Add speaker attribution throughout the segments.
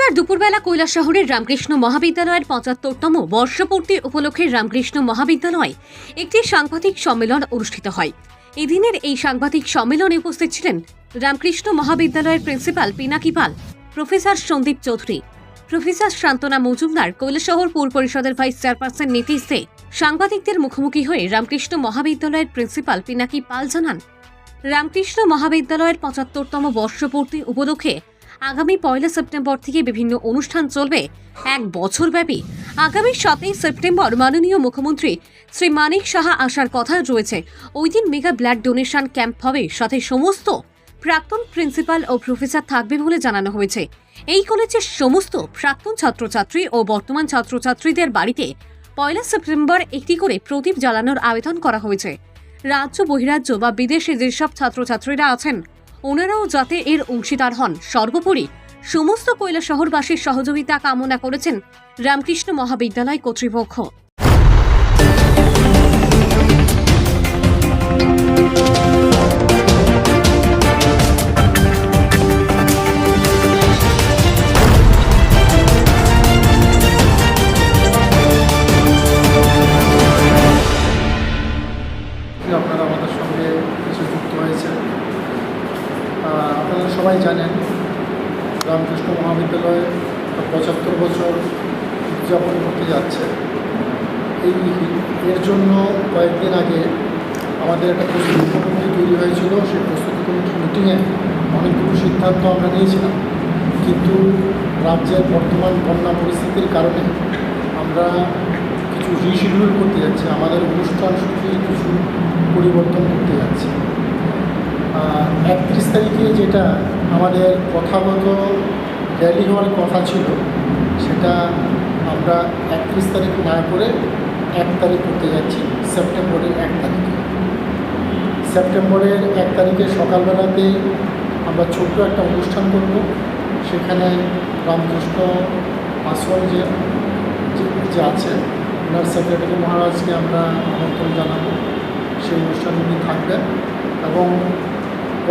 Speaker 1: বুধবার দুপুরবেলা কৈলাসহরের রামকৃষ্ণ মহাবিদ্যালয়ের ৭৫তম বর্ষপূর্তি উপলক্ষে রামকৃষ্ণ মহাবিদ্যালয়ে একটি সাংবাদিক সম্মেলন অনুষ্ঠিত হয়। এদিনের এই সাংবাদিক সম্মেলনে উপস্থিত ছিলেন রামকৃষ্ণ মহাবিদ্যালয়ের প্রিন্সিপাল পিনাকি পাল, প্রফেসর সন্দীপ চৌধুরী, প্রফেসর শান্তনা মজুমদার, কৈলাসহর পৌর পরিষদের ভাইস চেয়ারপারসন নীতিশ দে। সাংবাদিকদের মুখোমুখি হয়ে রামকৃষ্ণ মহাবিদ্যালয়ের প্রিন্সিপাল পিনাকি পাল জানান, রামকৃষ্ণ মহাবিদ্যালয়ের ৭৫তম বর্ষপূর্তি উপলক্ষে আগামী ১ সেপ্টেম্বর থেকে বিভিন্ন অনুষ্ঠান চলবে ১ বছর ব্যাপী। আগামী ৭ই সেপ্টেম্বর মাননীয় মুখ্যমন্ত্রী শ্রী মানিক সাহা আসার কথা রয়েছে। ওই দিন মেগা ব্লাড ডোনেশন ক্যাম্প হবে, সাথে সমস্ত প্রাক্তন প্রিন্সিপাল ও প্রফেসর থাকবে বলে জানানো হয়েছে। এই কলেজের সমস্ত প্রাক্তন ছাত্রছাত্রী ও বর্তমান ছাত্রছাত্রীদের বাড়িতে ১ সেপ্টেম্বর একটি করে প্রদীপ জ্বালানোর আবেদন করা হয়েছে। রাজ্য বহিরাজ্য বা বিদেশে যেসব ছাত্রছাত্রীরা আছেন ওনারাও যাতে এর অংশীদার হন। সর্বোপরি সমস্ত কৈলাসহরবাসীর সহযোগিতা কামনা করেছেন রামকৃষ্ণ মহাবিদ্যালয় কর্তৃপক্ষ।
Speaker 2: আপনারা আমাদের সঙ্গে কিছু যুক্ত হয়েছে। আপনারা সবাই জানেন রামকৃষ্ণ মহাবিদ্যালয় ৭৫ বছর উদযাপন করতে যাচ্ছে। এর জন্য কয়েকদিন আগে আমাদের একটা প্রস্তুতি কমিটি তৈরি হয়েছিল। সেই প্রস্তুতি কমিটির মিটিংয়ে অনেকগুলো সিদ্ধান্ত আমরা নিয়েছিলাম, কিন্তু রাজ্যের বর্তমান বন্যা পরিস্থিতির কারণে আমরা কিছু রিশিডিউল করতে যাচ্ছি, আমাদের অনুষ্ঠান সূচি কিছু পরিবর্তন করতে যাচ্ছি। ৩১ তারিখে যেটা আমাদের প্রথাগত র্যালি হওয়ার কথা ছিল, সেটা আমরা ৩১ তারিখ না করে ১ তারিখ করতে যাচ্ছি, সেপ্টেম্বরের ১ তারিখে। সেপ্টেম্বরের ১ তারিখে সকালবেলাতে আমরা ছোট্ট একটা অনুষ্ঠান করব। সেখানে রামকৃষ্ণ আশ্রম যে আছে ওনার সেক্রেটারি মহারাজকে আমরা আমন্ত্রণ জানাবো। সেই অনুষ্ঠানগুলি থাকবেন এবং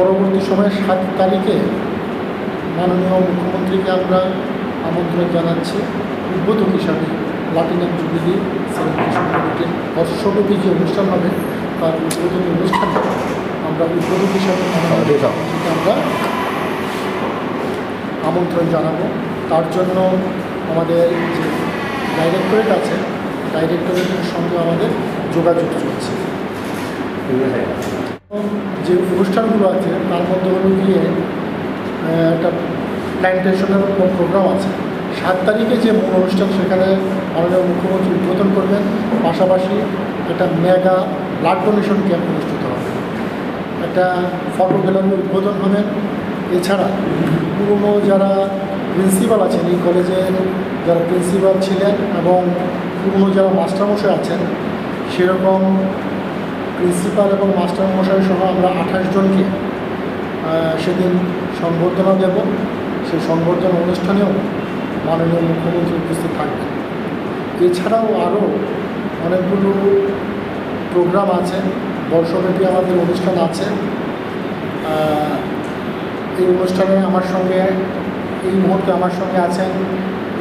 Speaker 2: পরবর্তী সময়ে ৭ তারিখে মাননীয় মুখ্যমন্ত্রীকে আমরা আমন্ত্রণ জানাচ্ছি উদ্বোধক হিসাবে। প্লাটিনাম জুবিলি সেলিব্রেশন কমিটির বর্ষব্যাপী যে অনুষ্ঠান হবে তার উদ্বোধনী অনুষ্ঠানে আমরা উদ্বোধক হিসাবে আমরা আমন্ত্রণ জানাবো। তার জন্য আমাদের যে ডাইরেক্টরেট আছে, ডাইরেক্টরেটের সঙ্গে আমাদের যোগাযোগ চলছে। যে অনুষ্ঠানগুলো আছে তার মধ্যে হলো গিয়ে একটা প্ল্যান্টেশনের প্রোগ্রাম আছে। ৭ তারিখে যে মূল অনুষ্ঠান সেখানে মাননীয় মুখ্যমন্ত্রী উদ্বোধন করবেন, পাশাপাশি একটা মেগা ব্লাড ডোনেশন ক্যাম্প অনুষ্ঠিত হবে, একটা ফটো গ্যালারি উদ্বোধন হবে। এছাড়া পুরনো যারা প্রিন্সিপাল আছেন, এই কলেজের যারা প্রিন্সিপাল ছিলেন এবং পুরনো যারা মাস্টারমশাই আছেন, সেরকম প্রিন্সিপাল এবং মাস্টারমশাই সহ আমরা ২৮ জনকে সেদিন সংবর্ধনা দেব। সেই সংবর্ধনা অনুষ্ঠানেও মাননীয় মুখ্যমন্ত্রী উপস্থিত থাকবেন। এছাড়াও আরও অনেকগুলো প্রোগ্রাম আছে, বর্ষব্যাপী আমাদের অনুষ্ঠান আছে। এই অনুষ্ঠানে এই মুহূর্তে আমার সঙ্গে আছেন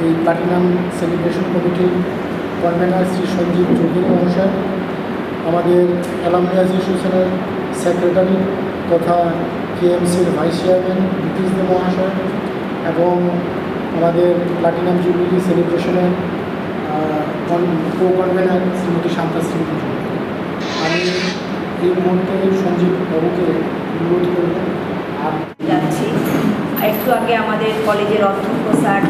Speaker 2: এই প্লাটিনাম সেলিব্রেশন কমিটির কনভেনার শ্রী সঞ্জীব চৌধুরী মহাশয়, আমাদের অ্যালামনি অ্যাসোসিয়েশনের সেক্রেটারি তথা কেএমসির ভাইস চেয়ারম্যান নীতিশ দে মহাশয় এবং আমাদের প্লাটিনাম জুবিলি সেলিব্রেশনের কো কনভেনার শ্রীমতী শান্তাশ্রী মজুমদার। আমি এই মুহূর্তে সঞ্জীব বাবুকে অনুরোধ করব।
Speaker 3: যাচ্ছি একটু আগে আমাদের কলেজের অধ্যক্ষ স্যার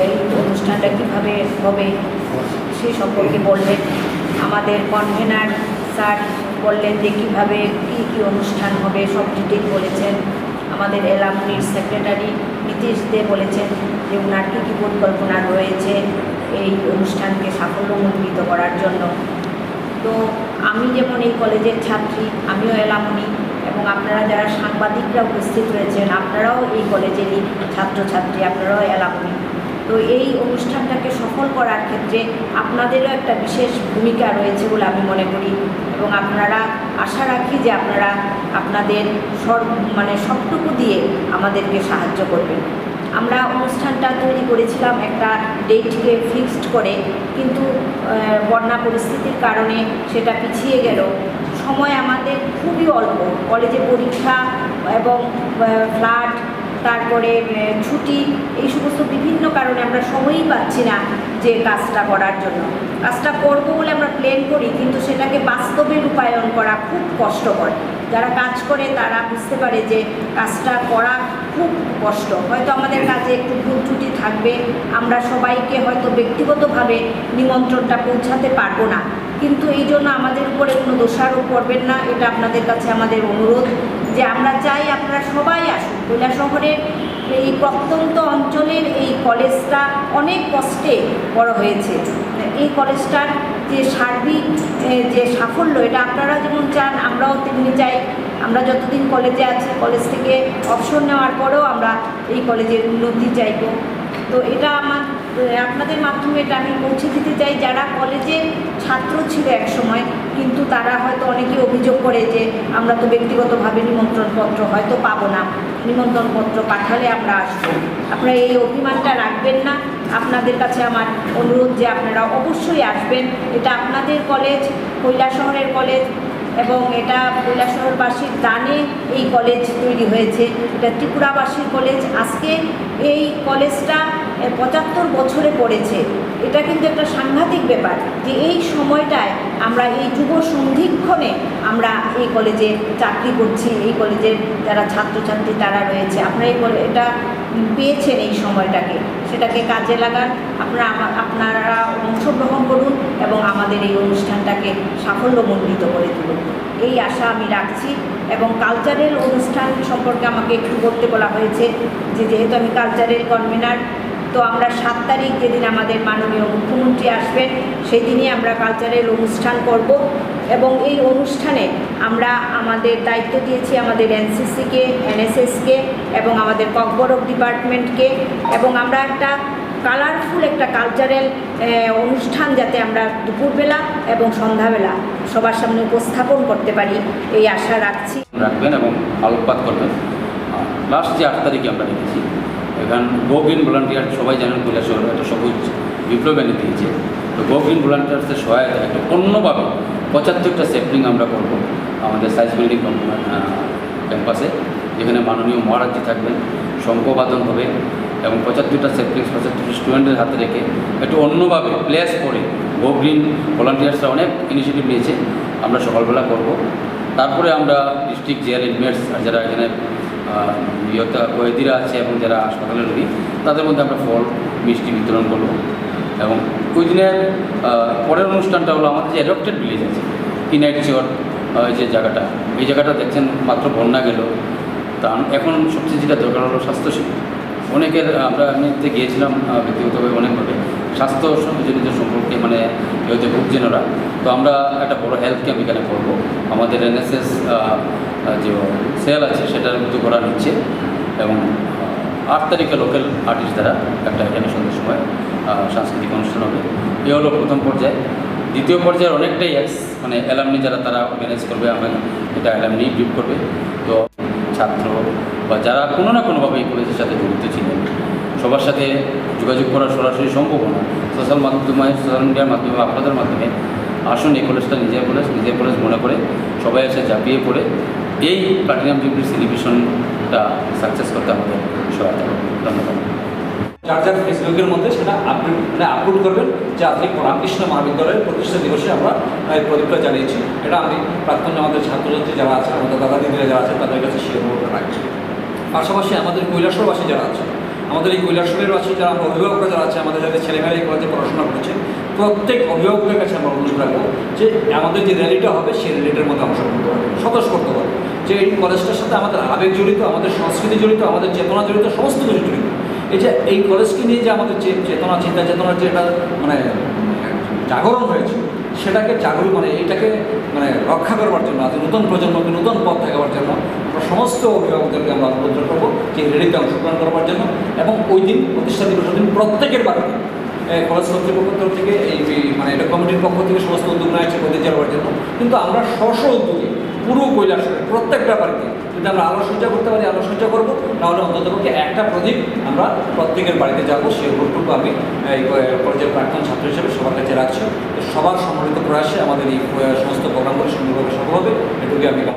Speaker 3: এই অনুষ্ঠানটা কীভাবে হবে সেই সম্পর্কে বললেন। আমাদের কনভেনার স্যার বললেন যে কীভাবে কী অনুষ্ঠান হবে, সব ডিটেল বলেছেন। আমাদের অ্যালামনির সেক্রেটারি নীতিশ দে বলেছেন যে ওনার কী পরিকল্পনা রয়েছে এই অনুষ্ঠানকে সাফল্যমণ্ডিত করার জন্য। তো আমি যেমন এই কলেজের ছাত্রী, আমিও অ্যালামনি, এবং আপনারা যারা সাংবাদিকরা উপস্থিত রয়েছেন আপনারাও এই কলেজেরই ছাত্রছাত্রী, আপনারাও অ্যালামনি। তো এই অনুষ্ঠানটাকে সফল করার ক্ষেত্রে আপনাদেরও একটা বিশেষ ভূমিকা রয়েছে বলে আমি মনে করি, এবং আপনারা আশা রাখি যে আপনারা আপনাদের সবটুকু দিয়ে আমাদেরকে সাহায্য করবেন। আমরা অনুষ্ঠানটা তৈরি করেছিলাম একটা ডেটকে ফিক্সড করে, কিন্তু বন্যা পরিস্থিতির কারণে সেটা পিছিয়ে গেল। সময় আমাদের খুবই অল্প, কলেজে পরীক্ষা এবং ফ্লাড, তারপরে ছুটি, এই সমস্ত বিভিন্ন কারণে আমরা সময়ই পাচ্ছি না যে কাজটা করার জন্য। কাজটা করবো বলে আমরা প্ল্যান করি, কিন্তু সেটাকে বাস্তবে রূপায়ণ করা খুব কষ্টকর। যারা কাজ করে তারা বুঝতে পারে যে কাজটা করা খুব কষ্ট। হয়তো আমাদের কাজে একটু ভুল ত্রুটি থাকবে, আমরা সবাইকে হয়তো ব্যক্তিগতভাবে নিমন্ত্রণটা পৌঁছাতে পারবো না, কিন্তু এই জন্য আমাদের উপরে কোনো দোষারোপ করবেন না। এটা আপনাদের কাছে আমাদের অনুরোধ যে আমরা চাই আপনারা সবাই আসুন। কৈলাসহরের এই প্রত্যন্ত অঞ্চলের এই কলেজটা অনেক কষ্টে বড় হয়েছে। এই কলেজটার যে সার্বিক যে সাফল্য, এটা আপনারা যেমন চান আমরাও তেমনি চাই। আমরা যতদিন কলেজে আছি, কলেজ থেকে অবসর নেওয়ার পরেও আমরা এই কলেজের উন্নতি চাইব। তো এটা আপনাদের মাধ্যমে এটা আমি পৌঁছে দিতে চাই। যারা কলেজের ছাত্র ছিল এক সময়, কিন্তু তারা হয়তো অনেকে অভিযোগ করে যে আমরা তো ব্যক্তিগতভাবে নিমন্ত্রণপত্র হয়তো পাবো না, নিমন্ত্রণপত্র পাঠালে আমরা আসবো। আপনারা এই অভিমানটা রাখবেন না। আপনাদের কাছে আমার অনুরোধ যে আপনারা অবশ্যই আসবেন। এটা আপনাদের কলেজ, কৈলাসহরের কলেজ, এবং এটা কৈলাসহরবাসীর দানে এই কলেজ তৈরি হয়েছে। এটা ত্রিপুরাবাসীর কলেজ। আজকে এই কলেজটা 75 বছরে পড়েছে। এটা কিন্তু একটা সাংঘাতিক ব্যাপার যে এই সময়টায় আমরা এই যুব সন্ধিক্ষণে আমরা এই কলেজে চাকরি করছি, এই কলেজের যারা ছাত্রছাত্রী তারা রয়েছে। আপনারা এটা পেয়েছেন এই সময়টাকে, সেটাকে কাজে লাগান। আপনারা অংশগ্রহণ করুন এবং আমাদের এই অনুষ্ঠানটাকে সাফল্যমণ্ডিত করে তুলুন, এই আশা আমি রাখছি। এবং কালচারাল অনুষ্ঠান সম্পর্কে আমাকে একটু বলতে বলা হয়েছে যে যেহেতু আমি কালচারাল কনভেনার, তো আমরা 7 তারিখ যেদিন আমাদের মাননীয় মুখ্যমন্ত্রী আসবেন সেই দিনই আমরা কালচারাল অনুষ্ঠান করব। এবং এই অনুষ্ঠানে আমরা আমাদের দায়িত্ব দিয়েছি আমাদের এনসিসিকে, এনএসএসকে এবং আমাদের ককবরক ডিপার্টমেন্টকে, এবং আমরা একটা কালারফুল একটা কালচারাল অনুষ্ঠান যাতে আমরা দুপুরবেলা এবং সন্ধ্যাবেলা সবার সামনে উপস্থাপন করতে পারি, এই আশা রাখবেন
Speaker 4: এবং আলোকপাত করবেন। লাস্ট যে 8 তারিখে আমরা রেখেছি, এখান গো গ্রিন ভলান্টিয়ার সবাই জানেন কৈলাসহর একটা সবুজ বিপ্লব এনে দিয়েছে। তো গো গ্রিন ভলান্টিয়ার্সের সহায়তা একটা অন্যভাবে 75টা সেপ্লিং আমরা করব আমাদের সাইন্স বিল্ডিং ক্যাম্পাসে, যেখানে মাননীয় মহারাজজি থাকবেন, শঙ্খবাদন হবে এবং 75টা সেপ্লিং 75 স্টুডেন্টের হাতে রেখে একটু অন্যভাবে প্লেস করে গো গ্রিন ভলান্টিয়ার্সরা অনেক ইনিশিয়েটিভ নিয়েছে, আমরা সকালবেলা করব। তারপরে আমরা ডিস্ট্রিক্ট জেয়ার ইনমেটস যারা এখানে কয়েদিরা আছে এবং যারা হাসপাতালের রোগী, তাদের মধ্যে আমরা ফল মিষ্টি বিতরণ করব। এবং ওই দিনের পরের অনুষ্ঠানটা হলো আমাদের যে অ্যাডপ্টেড ভিলেজ আছে কিনাইটচর, যে জায়গাটা, এই জায়গাটা দেখছেন মাত্র বন্যা গেল। তা এখন সবচেয়ে যেটা দরকার হলো স্বাস্থ্যসেবা। অনেকের আমরা এমনিতে গিয়েছিলাম ব্যক্তিগতভাবে অনেকভাবে স্বাস্থ্যজনিত সম্পর্কে মানে হয়তো ভুগছেন ওরা। তো আমরা একটা বড় হেলথ ক্যাম্প এখানে করবো। আমাদের এনএসএস যে সেল আছে সেটার মধ্যে করা নিচ্ছে, এবং 8 তারিখে লোকাল আর্টিস্ট দ্বারা একটা এখানে সন্ধ্যার সময় সাংস্কৃতিক অনুষ্ঠান হবে। এ হলো প্রথম পর্যায়ে। দ্বিতীয় পর্যায়ের অনেকটাই মানে অ্যালামনি যারা তারা ম্যানেজ করবে, আমরা এটা অ্যালামনি ব্রিফ করবে। তো ছাত্র বা যারা কোনো না কোনোভাবে এই কলেজের সাথে জড়িত ছিলেন, সবার সাথে যোগাযোগ করা সরাসরি সম্ভব না, সোশ্যাল মিডিয়ার মাধ্যমে আপনাদের মাধ্যমে আসুন। এই কলেজটা নিজের কলেজ মনে করে সবাই এসে ঝাঁপিয়ে পড়ে এই প্লাটিনাম জুবলি সেলিব্রেশনটা সাকসেস করতে আমাদের সহায়তা করবে। ধন্যবাদ।
Speaker 5: যার ফেসবুকের মধ্যে সেটা আপলোড করবেন যে আজকে রামকৃষ্ণ মহাবিদ্যালয়ের প্রতিষ্ঠা দিবসে আমরা এই প্রদীপটা জানিয়েছি। এটা আমি প্রাক্তন আমাদের ছাত্রছাত্রী যারা আছে, আমাদের দাদা দিদিরা যারা আছে তাদের কাছে শেয়ার রাখছি। পাশাপাশি আমাদের কৈলাসহরবাসী যারা আছে, আমাদের এই কৈলাসহরেরবাসী যারা আমরা অভিভাবকরা যারা আছে, আমাদের যাদের ছেলেমেয়েরা এই কলেজে পড়াশোনা করেছে, প্রত্যেক অভিভাবকের কাছে আমরা অনুরোধ রাখবো যে আমাদের যে র্যালিটা হবে সেই র্যালিটার মধ্যে অংশগ্রহণ করতে হবে, স্বতঃস্ফূর্ত হবে যে এই কলেজটার সাথে আমাদের আবেগ জড়িত, আমাদের সংস্কৃতি জড়িত, আমাদের চেতনা জড়িত, সমস্ত কিছু জড়িত। এই যে এই কলেজকে নিয়ে যে আমাদের যে চেতনা, চিন্তা চেতনার যে এটা মানে জাগরণ হয়েছে, সেটাকে এইটাকে রক্ষা করবার জন্য, আজ নতুন প্রজন্মকে নতুন পথ দেখাবার জন্য আমরা সমস্ত অভিভাবকদেরকে আমরা অনুরোধ করবো যে র্যালিতে অংশগ্রহণ করবার জন্য। এবং ওই দিন প্রতিষ্ঠা দিবসের দিন প্রত্যেকের বাড়িতে কলেজ কর্তৃপক্ষের তরফ থেকে এই এটা কমিটির পক্ষ থেকে সমস্ত উদ্যোগ নেওয়া হয়েছে কলেজ যাওয়ার জন্য, কিন্তু আমরা স্ব উদ্যোগে পুরো কৈলাসহরের প্রত্যেকটা বাড়িতে যদি আমরা আলোকসজ্জা করতে পারি আলোকসজ্জা করবো, নাহলে অন্ততপক্ষে একটা প্রদীপ আমরা প্রত্যেকের বাড়িতে যাবো। সেই অনুরোধটুকু আমি এই কলেজের প্রাক্তন ছাত্র হিসেবে সবার কাছে রাখছি। তো সবার সম্মিলিত প্রয়াসে আমাদের এই সমস্ত প্রোগ্রামগুলি সুন্দরভাবে সফল হবে, এটুকুই আমি